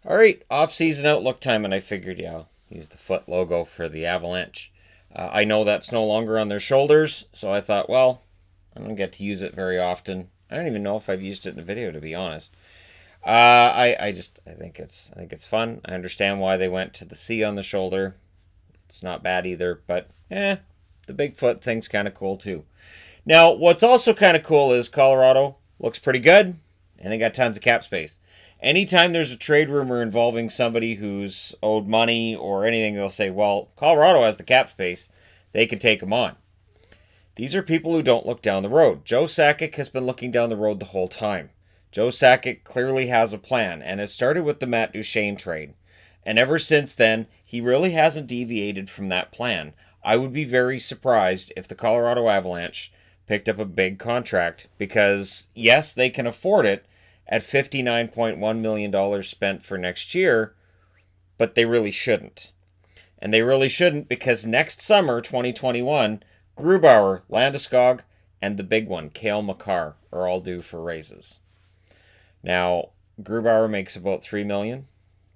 All right, off-season outlook time, and I figured, yeah, I'll use the foot logo for the Avalanche. I know that's no longer on their shoulders, so I thought, well, I don't get to use it very often. I don't even know if I've used it in a video, to be honest. I think it's fun. I understand why they went to the C on the shoulder. It's not bad either, but the Bigfoot thing's kind of cool too. Now, what's also kind of cool is Colorado looks pretty good, and they got tons of cap space. Anytime there's a trade rumor involving somebody who's owed money or anything, they'll say, well, Colorado has the cap space. They can take them on. These are people who don't look down the road. Joe Sakic has been looking down the road the whole time. Joe Sakic clearly has a plan, and it started with the Matt Duchene trade. And ever since then, he really hasn't deviated from that plan. I would be very surprised if the Colorado Avalanche picked up a big contract because, yes, they can afford it at $59.1 million spent for next year, but they really shouldn't. And they really shouldn't because next summer, 2021, Grubauer, Landeskog, and the big one, Cale Makar, are all due for raises. Now, Grubauer makes about $3 million.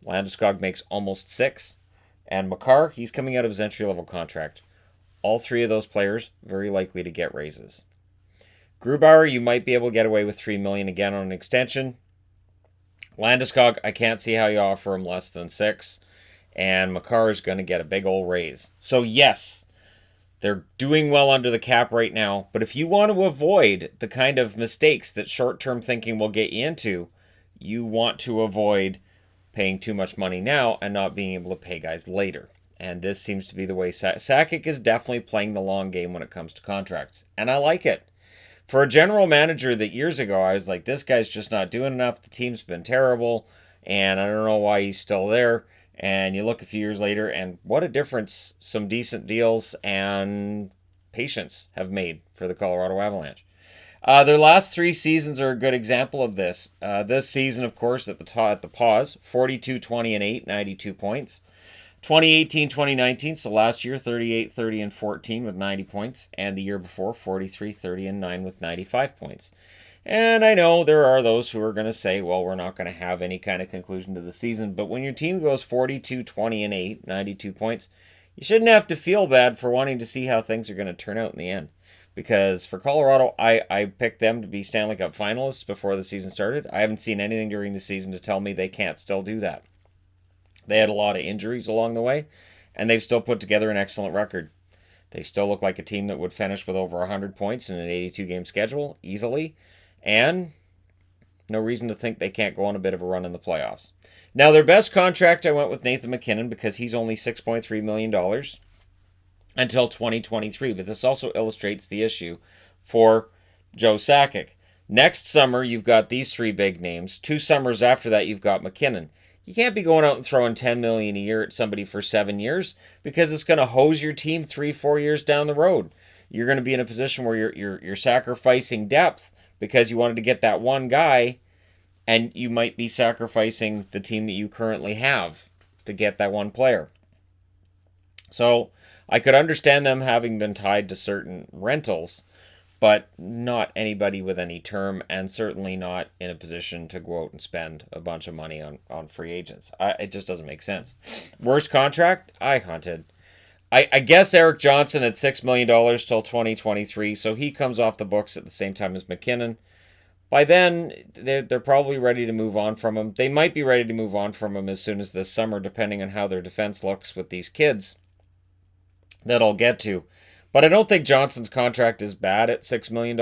Landeskog makes almost $6 million. And Makar, he's coming out of his entry-level contract. All three of those players very likely to get raises. Grubauer, you might be able to get away with $3 million again on an extension. Landeskog, I can't see how you offer him less than $6 million. And Makar is going to get a big old raise. So yes, they're doing well under the cap right now. But if you want to avoid the kind of mistakes that short-term thinking will get you into, you want to avoid paying too much money now and not being able to pay guys later. And this seems to be the way Sakic is definitely playing the long game when it comes to contracts. And I like it. For a general manager that years ago, I was like, this guy's just not doing enough. The team's been terrible. And I don't know why he's still there. And you look a few years later, and what a difference some decent deals and patience have made for the Colorado Avalanche. Their last three seasons are a good example of this. This season, of course, at the pause, 42, 20, and 8, 92 points. 2018-2019, so last year, 38, 30, and 14 with 90 points. And the year before, 43, 30, and 9 with 95 points. And I know there are those who are going to say, well, we're not going to have any kind of conclusion to the season. But when your team goes 42, 20, and 8, 92 points, you shouldn't have to feel bad for wanting to see how things are going to turn out in the end. Because for Colorado, I picked them to be Stanley Cup finalists before the season started. I haven't seen anything during the season to tell me they can't still do that. They had a lot of injuries along the way, and they've still put together an excellent record. They still look like a team that would finish with over 100 points in an 82-game schedule easily, and no reason to think they can't go on a bit of a run in the playoffs. Now, their best contract, I went with Nathan MacKinnon because he's only $6.3 million until 2023, but this also illustrates the issue for Joe Sakic. Next summer, you've got these three big names. 2 summers after that, you've got MacKinnon. You can't be going out and throwing $10 million a year at somebody for 7 years because it's going to hose your team 3-4 years down the road. You're going to be in a position where you're sacrificing depth because you wanted to get that one guy, and you might be sacrificing the team that you currently have to get that one player. So I could understand them having been tied to certain rentals, but not anybody with any term, and certainly not in a position to go out and spend a bunch of money on free agents. It just doesn't make sense. Worst contract? I hunted. I guess Eric Johnson at $6 million till 2023, so he comes off the books at the same time as MacKinnon. By then, they're probably ready to move on from him. They might be ready to move on from him as soon as this summer, depending on how their defense looks with these kids that I'll get to. But I don't think Johnson's contract is bad at $6 million.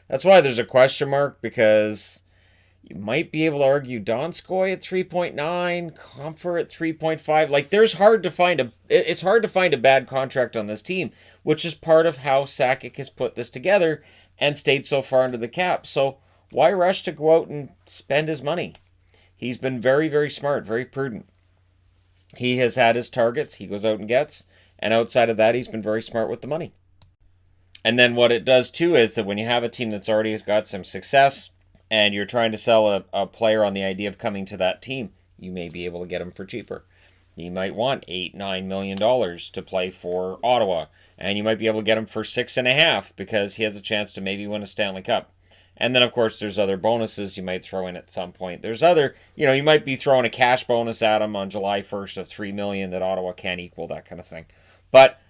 That's why there's a question mark, because you might be able to argue Donskoy at 3.9, Comfort at 3.5. Like, it's hard to find a bad contract on this team, which is part of how Sakic has put this together and stayed so far under the cap. So why rush to go out and spend his money? He's been very, very smart, very prudent. He has had his targets he goes out and gets. And outside of that, he's been very smart with the money. And then what it does, too, is that when you have a team that's already got some success and you're trying to sell a player on the idea of coming to that team, you may be able to get him for cheaper. You might want $8-9 million to play for Ottawa. And you might be able to get him for $6.5 because he has a chance to maybe win a Stanley Cup. And then, of course, there's other bonuses you might throw in at some point. There's other, you might be throwing a cash bonus at them on July 1st of $3 million that Ottawa can't equal, that kind of thing. But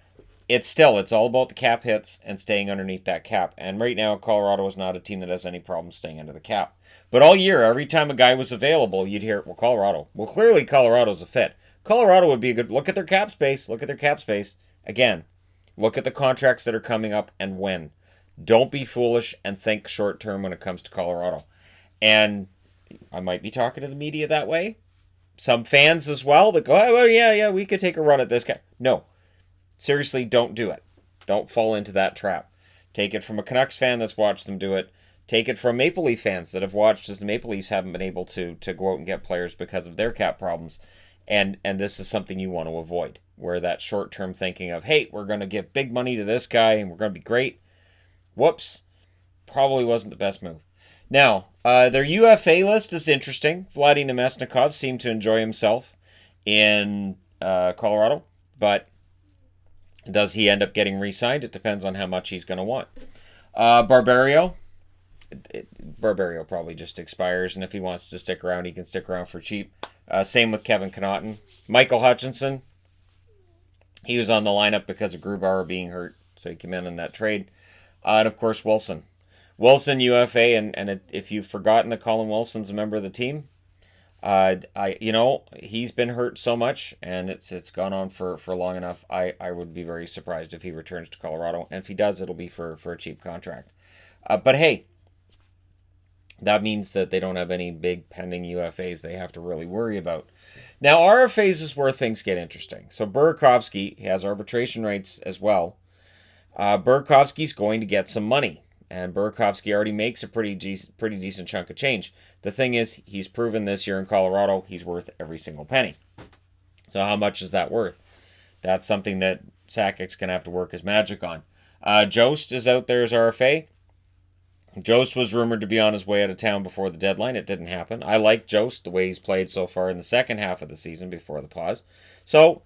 it's all about the cap hits and staying underneath that cap. And right now, Colorado is not a team that has any problem staying under the cap. But all year, every time a guy was available, you'd hear, well, Colorado. Well, clearly Colorado's a fit. Colorado would be a good, look at their cap space. Look at their cap space. Again, look at the contracts that are coming up and when. Don't be foolish and think short term when it comes to Colorado. And I might be talking to the media that way. Some fans as well that go, oh, well, yeah, we could take a run at this guy. No. Seriously, don't do it. Don't fall into that trap. Take it from a Canucks fan that's watched them do it. Take it from Maple Leaf fans that have watched as the Maple Leafs haven't been able to go out and get players because of their cap problems. And this is something you want to avoid, where that short-term thinking of, hey, we're going to give big money to this guy and we're going to be great. Whoops. Probably wasn't the best move. Now, their UFA list is interesting. Vladimir Namestnikov seemed to enjoy himself in Colorado, but does he end up getting re-signed? It depends on how much he's going to want. Barberio probably just expires, and if he wants to stick around, he can stick around for cheap. Same with Kevin Connauton. Michael Hutchinson, he was on the lineup because of Grubauer being hurt, so he came in that trade. And of course, Wilson, UFA, and if you've forgotten that Colin Wilson's a member of the team, he's been hurt so much, and it's gone on for long enough. I would be very surprised if he returns to Colorado, and if he does, it'll be for a cheap contract. But hey, that means that they don't have any big pending UFAs they have to really worry about. Now, RFAs is where things get interesting. So Burakovsky has arbitration rights as well. Burakovsky's going to get some money, and Burakovsky already makes a pretty decent chunk of change. The thing is, he's proven this year in Colorado he's worth every single penny. So how much is that worth? That's something that Sakic's going to have to work his magic on. Jost is out there as RFA. Jost was rumored to be on his way out of town before the deadline. It didn't happen. I like Jost, the way he's played so far in the second half of the season before the pause. So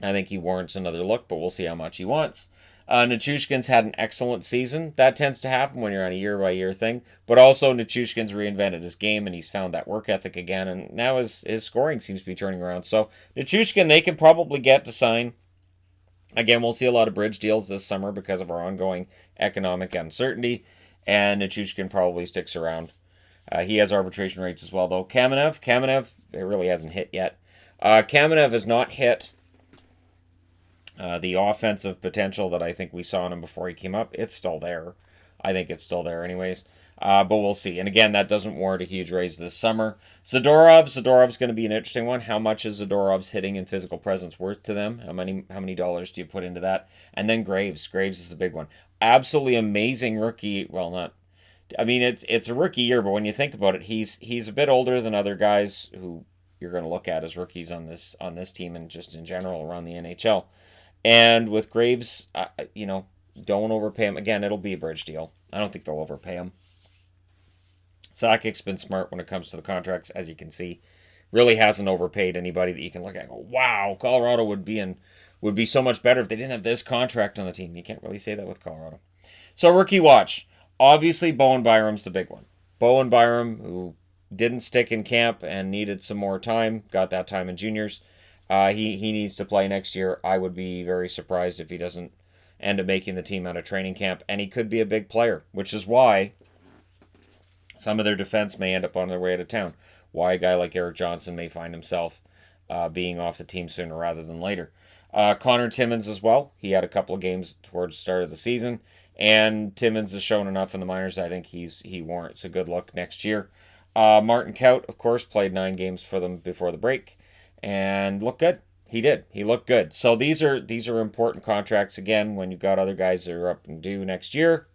I think he warrants another look, but we'll see how much he wants. Nichushkin's had an excellent season. That tends to happen when you're on a year-by-year thing. But also, Nichushkin's reinvented his game, and he's found that work ethic again. And now his scoring seems to be turning around. So, Nichushkin, they can probably get to sign. Again, we'll see a lot of bridge deals this summer because of our ongoing economic uncertainty. And Nichushkin probably sticks around. He has arbitration rates as well, though. Kamenev, it really hasn't hit yet. Kamenev has not hit the offensive potential that I think we saw in him before he came up. It's still there. I think it's still there anyways. But we'll see. And again, that doesn't warrant a huge raise this summer. Zadorov's going to be an interesting one. How much is Zadorov's hitting and physical presence worth to them? How many dollars do you put into that? And then Graves. Graves is the big one. Absolutely amazing rookie. Well, not. I mean, it's a rookie year, but when you think about it, he's a bit older than other guys who you're going to look at as rookies on this team and just in general around the NHL. And with Graves, don't overpay him. Again, it'll be a bridge deal. I don't think they'll overpay him. Sakic's been smart when it comes to the contracts, as you can see. Really hasn't overpaid anybody that you can look at and go, wow, Colorado would be so much better if they didn't have this contract on the team. You can't really say that with Colorado. So rookie watch. Obviously, Bowen Byram's the big one. Bowen Byram, who didn't stick in camp and needed some more time, got that time in juniors. He needs to play next year. I would be very surprised if he doesn't end up making the team out of training camp. And he could be a big player, which is why some of their defense may end up on their way out of town. Why a guy like Eric Johnson may find himself being off the team sooner rather than later. Connor Timmins as well. He had a couple of games towards the start of the season. And Timmins has shown enough in the minors. I think he warrants a good look next year. Martin Kaut, of course, played 9 games for them before the break. And looked good. He did. He looked good. So these are important contracts, again, when you've got other guys that are up and due next year.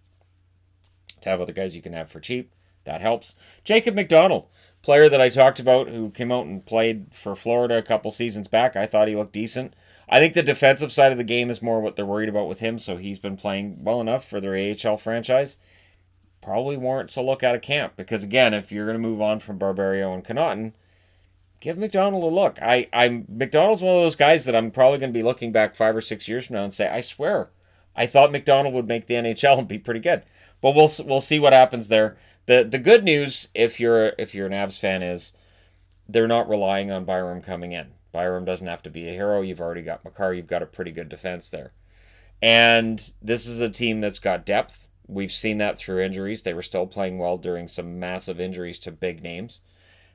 To have other guys you can have for cheap. That helps. Jacob McDonald, player that I talked about who came out and played for Florida a couple seasons back. I thought he looked decent. I think the defensive side of the game is more what they're worried about with him, so he's been playing well enough for their AHL franchise. Probably warrants a look out of camp, because again, if you're going to move on from Barberio and Connauton, give McDonald a look. McDonald's one of those guys that I'm probably going to be looking back 5 or 6 years from now and say, I swear, I thought McDonald would make the NHL and be pretty good. But we'll see what happens there. The good news, if you're an Avs fan, is they're not relying on Byram coming in. Byram doesn't have to be a hero. You've already got Makar. You've got a pretty good defense there. And this is a team that's got depth. We've seen that through injuries. They were still playing well during some massive injuries to big names.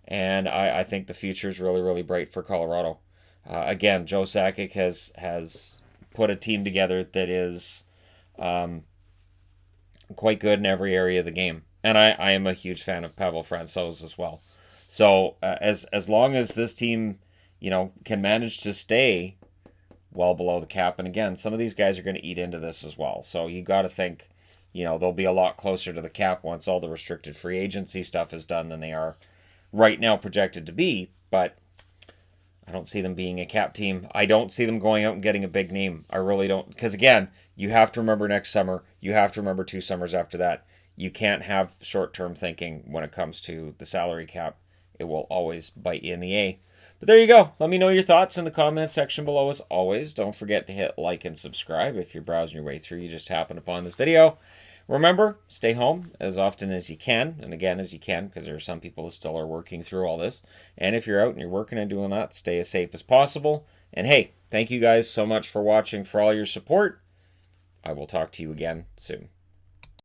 And I think the future is really, really bright for Colorado. Again, Joe Sakic has put a team together that is quite good in every area of the game. And I am a huge fan of Pavel Francouz as well. So as long as this team, can manage to stay well below the cap, and again, some of these guys are going to eat into this as well. So you got to think, they'll be a lot closer to the cap once all the restricted free agency stuff is done than they are right now projected to be. But I don't see them being a cap team. I don't see them going out and getting a big name. I really don't. Because again, you have to remember next summer. You have to remember 2 summers after that. You can't have short-term thinking when it comes to the salary cap. It will always bite you in the A. But there you go. Let me know your thoughts in the comment section below as always. Don't forget to hit like and subscribe if you're browsing your way through. You just happened upon this video. Remember, stay home as often as you can, and again as you can, because there are some people that still are working through all this. And if you're out and you're working and doing that, stay as safe as possible. And hey, thank you guys so much for watching, for all your support. I will talk to you again soon.